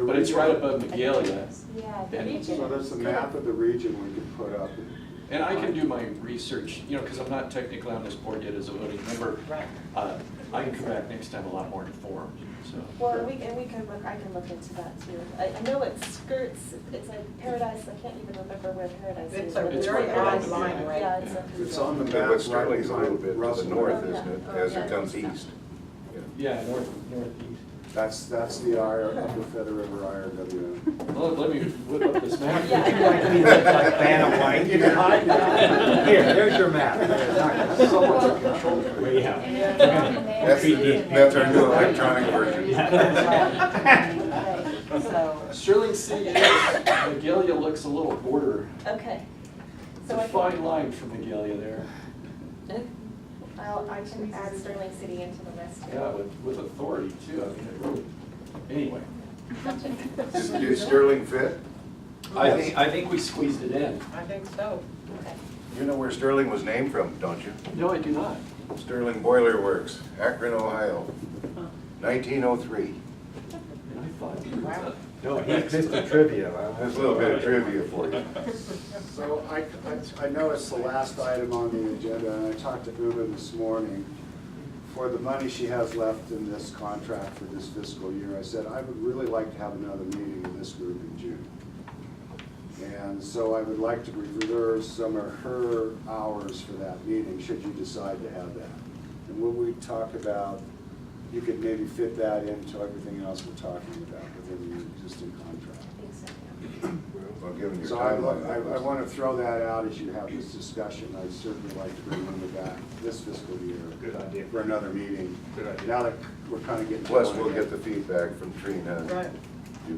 But it's right above Magalia. Yeah, the And- region. So there's a map of the region we can put up. And I can do my research, you know, because I'm not technically on this board yet as a voting member. Right. I can come back next time a lot more informed, so. Well, we can look, I can look into that too. I know it skirts, it's like Paradise, I can't even remember where Paradise is. It's a It's very right odd there. line, right? Yeah, It's on the Yeah, map. but Sterling's a right little bit to the Russell. north, Yeah. isn't it, Oh, as yeah, it comes I think east? so. Yeah, northeast. That's the Upper Feather River IRWM. Well, let me whip up this map. Yeah. Like Vanna White. You can hide that. Here, there's your map. So much control. That's our new electronic version. Right. So, Sterling City is, Magalia looks a little border. Okay. It's So a I fine line from Magalia there. I can add Sterling City into the list here. Yeah, with authority too, I mean, it really, anyway. Does Sterling fit? I think we squeezed it in. I think so. Okay. You know where Sterling was named from, don't you? No, I do not. Sterling Boiler Works, Akron, Ohio, 1903. And I thought you were. Wow. No, he's just a trivia. There's a little bit of trivia for you. So I know it's the last item on the agenda, and I talked to Uma this morning. For the money she has left in this contract for this fiscal year, I said, I would really like to have another meeting in this group in June. And so I would like to reserve some of her hours for that meeting, should you decide to have that. And when we talk about, you could maybe fit that into everything else we're talking about within the existing contract. I think so, yeah. Well, given your So I timeline. want to throw that out as you have this discussion. I'd certainly like to bring them back this fiscal year. Good idea. For another meeting. Good idea. Now that we're kind of getting. Plus, going we'll get again. the feedback from Trina. Right. Buchanan,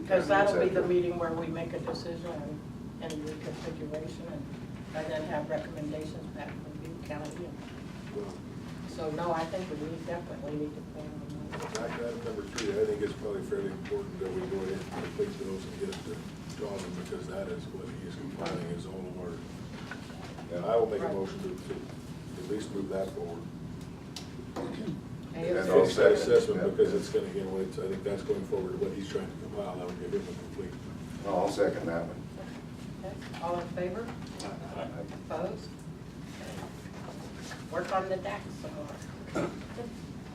Because that'll be the etc. meeting where we make a decision and reconfiguration and then have recommendations back from Butte County. So, no, I think we definitely need to plan on that. Item number 3, I think it's probably fairly important that we go ahead and complete those and get to John, because that is what he is compiling is all of our. And I will make a motion to at least move that forward. And And I'll Finish that second assessment, that. because it's gonna get away, I think that's going forward to what he's trying to compile, that would give him a complete. I'll second that one. Okay. All in favor? Opposed? Work on the DAX some more.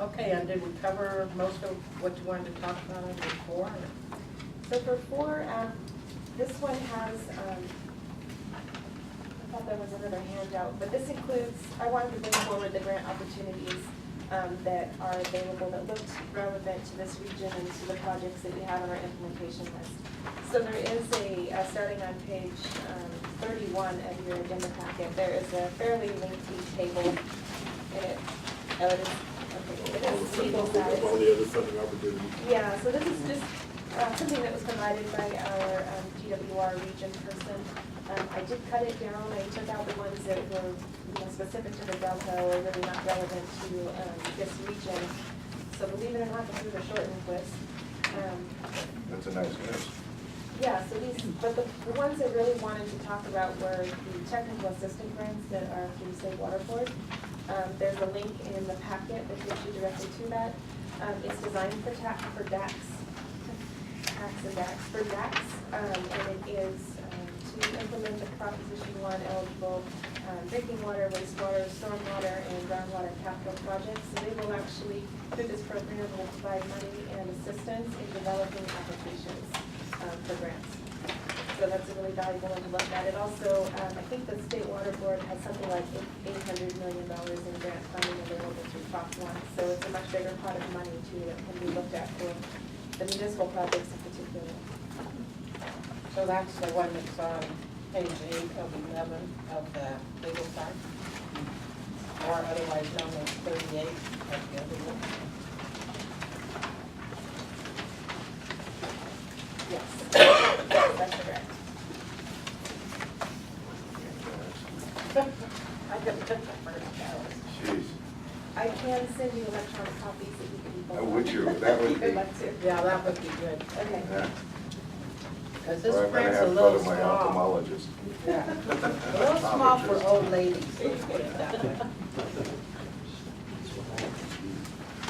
Okay, and did we cover most of what you wanted to talk about under 4? So for 4, this one has, I thought there was another handout, but this includes, I wanted to bring forward the grant opportunities that are available that looked relevant to this region and to the projects that we have on our implementation list. So there is starting on page 31 of your agenda packet, there is a fairly lengthy table in it. Oh, it is, okay, it is legal size. All the other funding opportunities. Yeah, so this is just something that was provided by our GWR region person. I did cut it down. I took out the ones that were specific to the Delta or really not relevant to this region. So believe it or not, this is a shortened list. That's a nice list. Yeah, so these, but the ones I really wanted to talk about were the technical assistant grants that are through State Water Board. There's a link in the packet that takes you directly to that. It's designed for DAX, for DAX, and it is to implement the Proposition 1 eligible drinking water, wastewater, stormwater, and groundwater capital projects. So they will actually, through this program, will provide money and assistance in developing applications for grants. So that's a really valuable one to look at. It also, I think the State Water Board has something like $800 million in grant funding available through Prop 1. So it's a much bigger pot of money too that can be looked at for the municipal projects in particular. So that's the one that's on page 8 of 11 of the legal side, or otherwise known as 38 of the other one. Yes, yes, that's correct. I just took the first hours. Jeez. I can send you electronic copies that you can both. Would you? That would If you'd be- like to. Yeah, that would be good. Okay. Yeah. Because this Or I'm gonna print's a have to little go to my small. ophthalmologist. Yeah. A little small for old ladies, let's put it that way.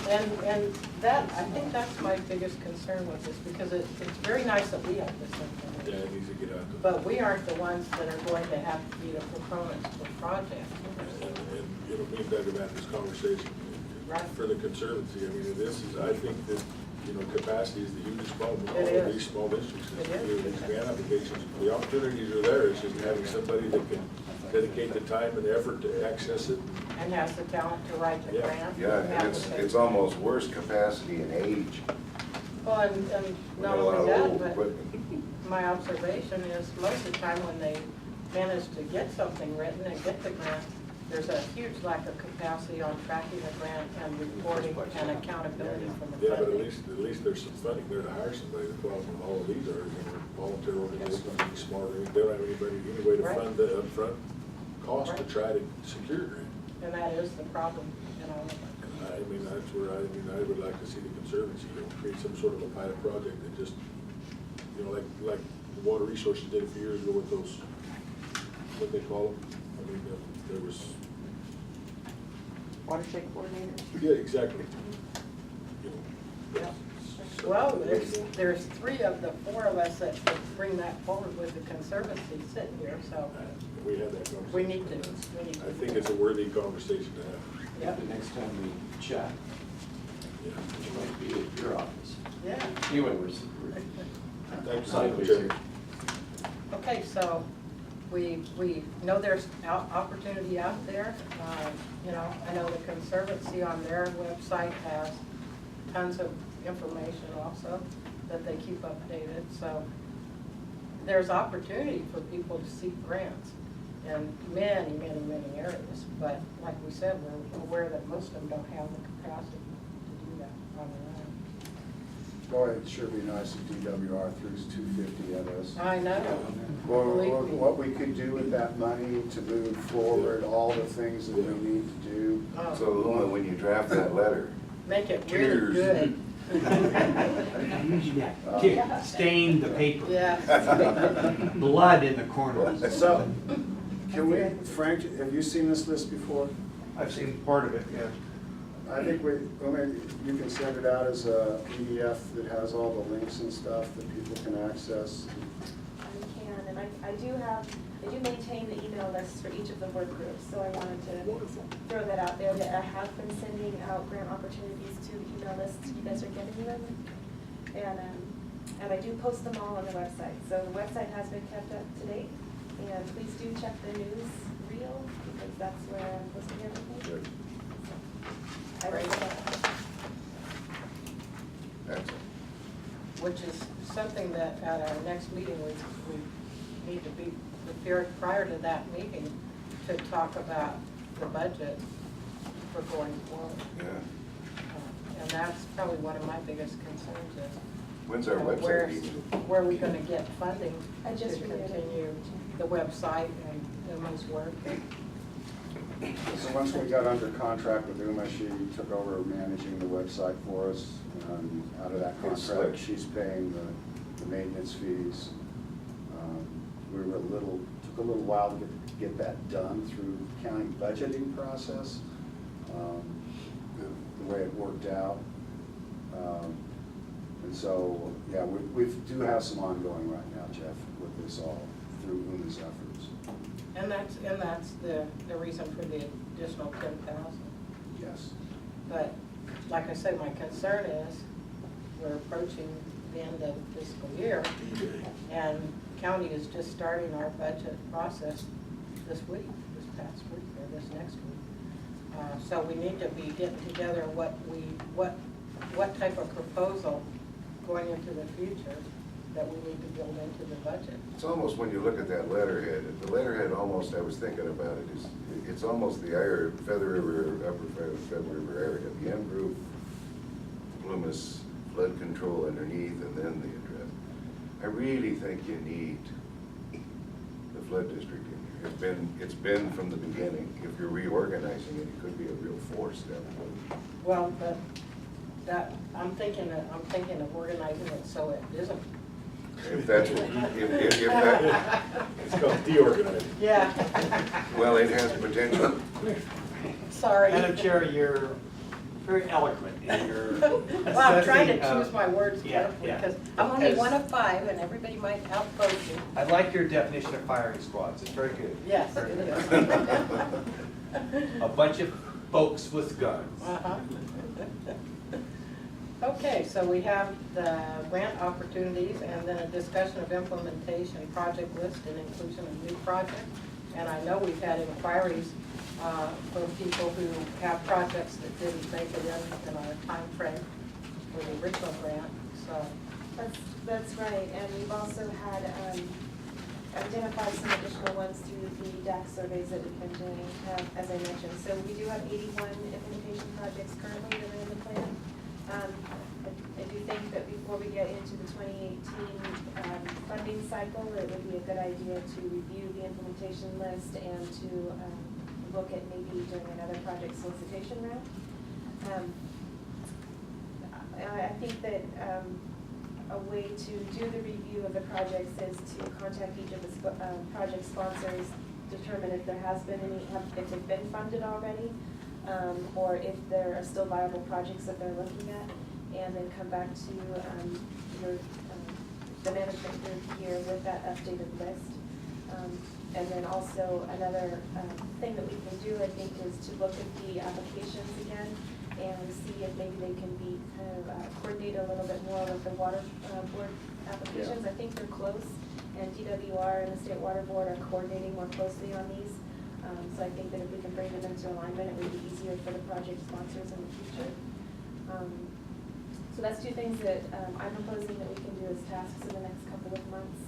And that, I think that's my biggest concern with this, because it's very nice that we have this Yeah, information. it needs to get out there. But we aren't the ones that are going to have to be the proponents for projects. And, you know, me and Doug have had this conversation Right. for the Conservancy. I mean, this is, I think that, you know, capacity is the hugest problem in It all of is. these small districts. It is. You know, these grant applications, the opportunities are there, it's just having somebody that can dedicate the time and effort to access it. And has the talent to write the Yeah. grant. Yeah, and it's almost worse capacity and age. Well, and We not got a lot only of that, old but equipment. my observation is most of the time when they manage to get something written and get the grant, there's a huge lack of capacity on tracking the grant and reporting and accountability from the Yeah, but funding. at least there's some funding there to hire somebody. The problem with all of these are, you know, volunteer organizations being smarter. They don't have any way to Right. fund the upfront cost to Right. try to secure a grant. And that is the problem, you know. I mean, that's where I would like to see the Conservancy, you know, create some sort of a pilot project that just, you know, like the Water Resources did a few years ago with those, what they call them? I mean, there was. Watershed coordinator? Yeah, exactly. You know, Yeah. so- Well, there's three of the four of us that could bring that forward with the Conservancy sitting here, so We had that conversation. we need to. I think it's a worthy conversation to have. Yep. The next time we chat, Yeah. it might be at your office. Yeah. Anyway, we're Thanks, sideways Chairman. here. Okay, so we know there's opportunity out there. You know, I know the Conservancy on their website has tons of information also that they keep updated. So there's opportunity for people to seek grants in many, many, many areas. But like we said, we're aware that most of them don't have the capacity to do that on their own. Boy, it sure be nice if DWR threw 250 at us. I know. Well, what we could do with that money to move forward, all the things that we need to do. Oh, So Uma, when you draft that letter, make it really Cheers. good. Yeah, stain the paper. Yeah. Blood in the corners. So, can we, Frank, have you seen this list before? I've seen part of it, yeah. I think you can send it out as a PDF that has all the links and stuff that people can access. I can, and I do maintain the email lists for each of the work groups, so I wanted to Wonderful. throw that out there, that I have been sending out grant opportunities to the email lists, you guys are getting them. And I do post them all on the website, so the website has been kept up to date, and please do check the news reel, because that's where I'm posting everything. Good. I write that. that's, Which is something that at our next meeting, we need to be prepared prior to that meeting to talk about the budget for going forward. yeah. And that's probably one of my biggest concerns is. When's our where- website meeting? Where are we gonna get funding I to just renewed it. continue the website and Uma's work? So once we got under contract with Uma, she took over managing the website for us. Out of that It's slick. contract, she's paying the maintenance fees. We were took a little while to get that done through county budgeting process, the way it worked out. And so, yeah, we do have some ongoing right now, Jeff, with this all through Uma's efforts. And that's the reason for the additional 10,000. Yes. But like I said, my concern is we're approaching the end of fiscal year and county is just starting our budget process this week, this past week or this next week. So we need to be getting together what type of proposal going into the future that we need to build into the budget. It's almost, when you look at that letterhead, the letterhead almost, I was thinking about it, it's almost the Feather River, Upper Feather River area, the M group, Plumas, flood control underneath, and then the address. I really think you need the flood district in here. It's been from the beginning. If you're reorganizing it, it could be a real force down the road. Well, but I'm thinking of organizing it so it isn't. If that's, if that, It's called deorganizing. Yeah. well, it has potential. Sorry. Madam Chair, very eloquent in your Well, I'm trying to assessing of- choose my words Yeah, carefully, yeah. because I'm only Because one of 5, and everybody might outvote you. I like your definition of firing squads, it's very good. Yes, Very it good. is. A bunch of folks with guns. Uh-huh. Okay, so we have the grant opportunities and then a discussion of implementation, project list, and inclusion of new projects. And I know we've had inquiries from people who have projects that didn't make it in our time frame for the original grant, so. That's right, and we've also had identified some additional ones through the DAC surveys that we've been doing, as I mentioned. So we do have 81 implementation projects currently that are in the plan. I do think that before we get into the 2018 funding cycle, it would be a good idea to review the implementation list and to look at maybe doing another project solicitation round. I think that a way to do the review of the projects is to contact each of the project sponsors, determine if there has been any, if they've been funded already, or if there are still viable projects that they're looking at, and then come back to the management group here with that updated list. And then also another thing that we can do, I think, is to look at the applications again and see if maybe they can be kind of coordinated a little bit more with the water board applications. Yeah. I think they're close, and DWR and the State Water Board are coordinating more closely on these. So I think that if we can bring them into alignment, it would be easier for the project sponsors in the future. So that's 2 things that I'm proposing that we can do as tasks in the next couple of months.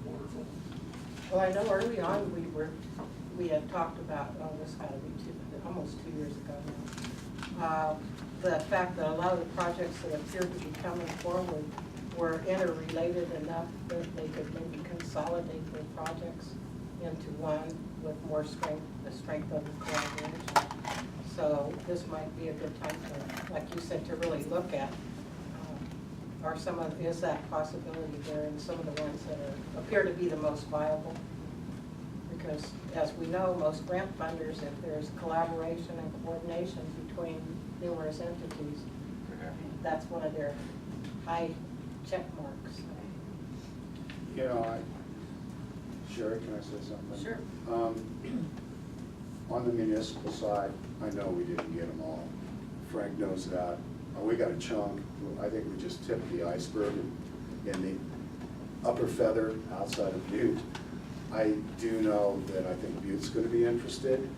Wonderful. Well, I know early on we had talked about, oh, this got to be almost 2 years ago now. The fact that a lot of the projects that appeared to be coming forward were interrelated enough that they could maybe consolidate their projects into one with more strength, the strength of the collaboration. So this might be a good time to, like you said, to really look at, is that possibility there in some of the ones that appear to be the most viable? Because as we know, most grant funders, if there's collaboration and coordination between numerous entities, that's one of their high check marks. You know, Sherry, can I say something? Sure. On the municipal side, I know we didn't get them all. Frank knows that. We got a chunk. I think we just tipped the iceberg in the upper feather outside of Butte. I do know that I think Butte's going to be interested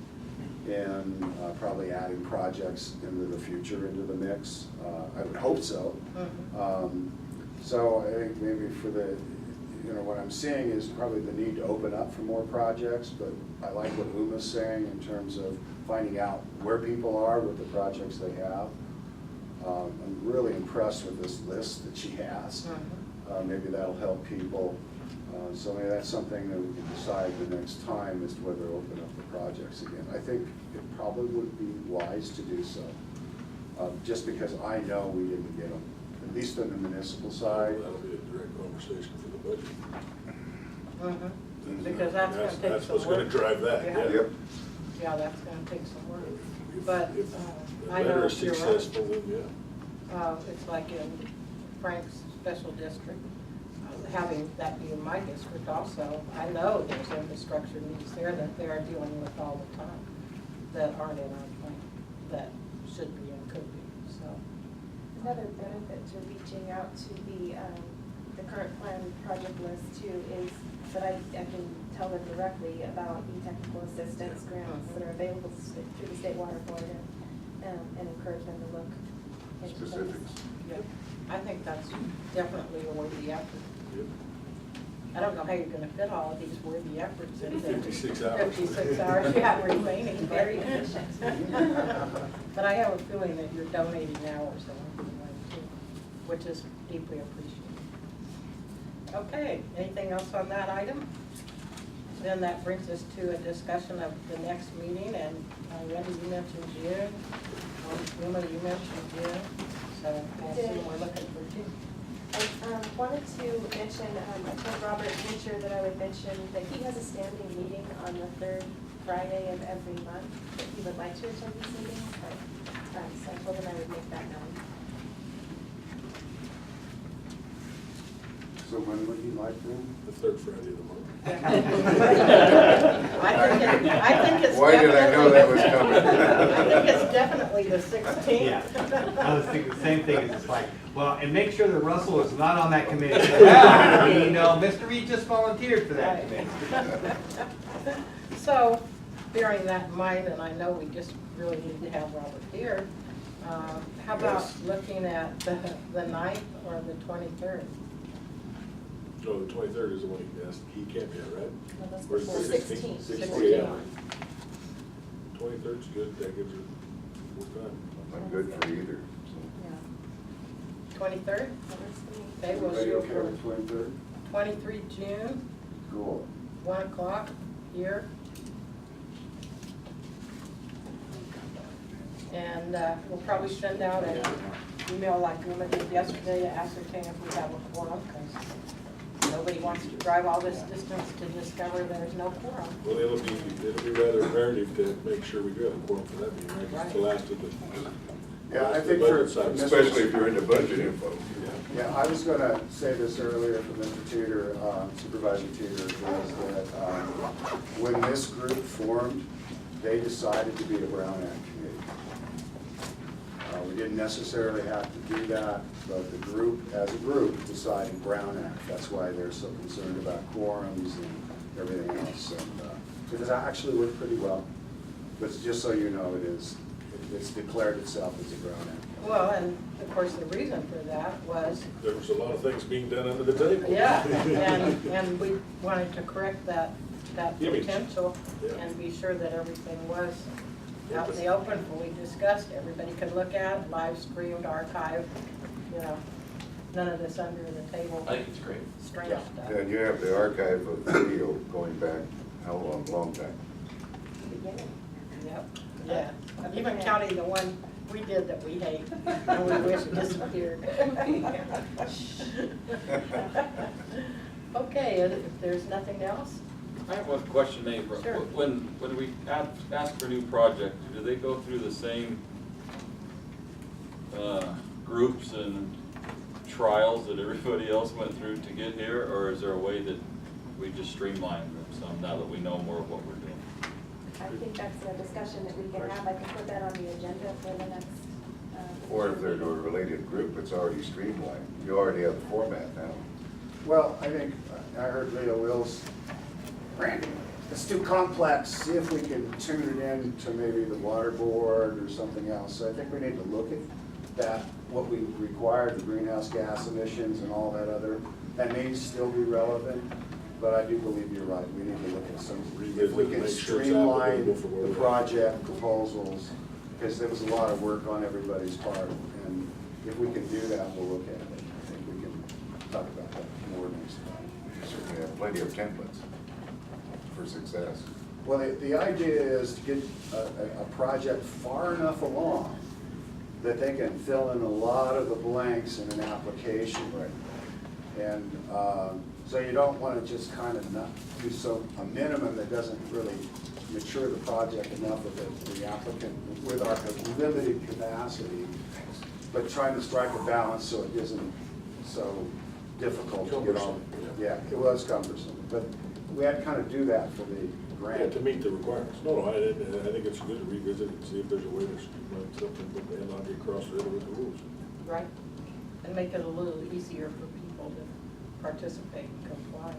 in probably adding projects into the future into the mix. I would hope so. So I think maybe for the, what I'm seeing is probably the need to open up for more projects, but I like what Uma's saying in terms of finding out where people are with the projects they have. I'm really impressed with this list that she has. Maybe that'll help people. So maybe that's something that we can decide the next time as to whether to open up the projects again. I think it probably would be wise to do so, just because I know we didn't get them, at least on the municipal side. That'll be a direct conversation for the budget. Because that's going to take some work. That's what's going to drive that, Yeah. yeah. Yep. Yeah, that's going to take some work. If- But if the I know better is you're right. successful, then yeah. It's like in Frank's special district, having that be in my district also, I know there's infrastructure needs there that they are dealing with all the time that aren't in our plan, that should be and could be, so. Another benefit to reaching out to the current plan project list too is that I can tell them directly about the technical assistance grants that are available through the State Water Board and encourage them to look into those. Specifics. Yeah, I think that's definitely a worthy effort. Yep. I don't know how you're gonna fit all of these worthy efforts in 56 hours. 56 hours, yeah, remaining. but- Very efficient. But I have a feeling that you're donating hours along the way too, which is deeply appreciated. Okay, anything else on that item? Then that brings us to a discussion of the next meeting, and Wendy, you mentioned June, Uma, you mentioned June, so I assume we're looking for June. I wanted to mention, I told Robert Beecher that I would mention that he has a standing meeting on the 3rd Friday of every month, if he would like to attend these meetings. So I told them I would make that known. So when would you like them? The third Friday of the month. I think it's Why did I know that was definitely- coming? I think it's definitely the 16th. Yeah, I was thinking the same thing, it's just like, well, and make sure that Russell is not on that committee. Well, you know, Mr. Reed just volunteered for that committee. So, bearing that in mind, and I know we just really need to have Robert here, how about Yes. looking at the 9th or the 23rd? No, the 23rd is the one he asked, he can't be, right? No, that's Or is before it 16th. 16th. 23rd's good, that gives her more time. I'm good for either. Yeah. 23rd? That works for me. Okay, we'll Everybody shoot okay for with 23rd? 23 June, Cool. 1 o'clock here. And we'll probably send out an email like Uma did yesterday to ascertain if we have a quorum, because nobody wants to drive all this distance to discover there's no quorum. Well, it'll be rather imperative to make sure we do have a quorum for that meeting, right? 'Cause it's the last of the. Yeah, I the think budget for side. Especially if you're into budget info. Yeah, I was gonna say this earlier from Mr. Tudor, Supervisor Tudor, is that when this group formed, they decided to be a Brown Act committee. We didn't necessarily have to do that, but the group, as a group, decided Brown Act. That's why they're so concerned about quorums and everything else. And because that actually worked pretty well. But just so you know, it's declared itself as a Brown Act. Well, and of course, the reason for that was, There was a lot of things being done under the table. yeah, and we wanted to correct that Image. potential Yeah. and be sure that everything was out in the open, fully discussed, everybody could look at, it, live streamed, archived, you know, none of this under the table I think it's great. strange Yeah. stuff. And you have the archive of video going back, how long, long time? Beginning. Yep, yeah, even counting the one we did that we hate, and we wish disappeared. Okay, and if there's nothing else? I have one question, Nate. Sure. When we ask for a new project, do they go through the same groups and trials that everybody else went through to get here? Or is there a way that we just streamline them some now that we know more of what we're doing? I think that's a discussion that we can have. I can put that on the agenda for the next. Or if they're to a related group, it's already streamlined. You already have the format now. Well, I think, I heard Leo Wills, Randy, it's too complex, see if we can tune it in to maybe the water board or something else. So I think we need to look at that, what we require, the greenhouse gas emissions and all that other, that may still be relevant, but I do believe you're right, we need to look at some, if we can Make sure it's streamline applicable for where the we're at. project proposals, because there was a lot of work on everybody's part, and if we can do that, we'll look at it. I think we can talk about that more next time. You certainly have plenty of templates for success. Well, the idea is to get a project far enough along that they can fill in a lot of the blanks in an application. Right. And so you don't want to just kind of not do a minimum that doesn't really mature the project enough with the applicant, with our limited capacity, but trying to strike a balance so it isn't so difficult to get on. Cumbersome, Yeah, it was cumbersome, but we had to kind of do that for the Yeah, grant. to meet the requirements. No, I think it's good to revisit and see if there's a way to streamline something, but then not get crossed over with the rules. Right, and make it a little easier for people to participate and comply.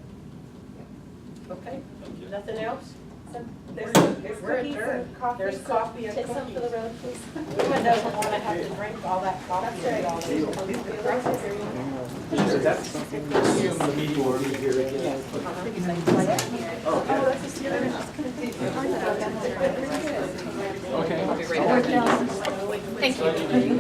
Okay, Thank you. nothing else? So there's We're cookies adjourned. and coffee. There's so coffee and take some for the cookies. road, please. Women doesn't want to have to drink all that coffee and all That's this. So that's something, the meeting will be here again. Oh, that's a student. Okay. Thank you.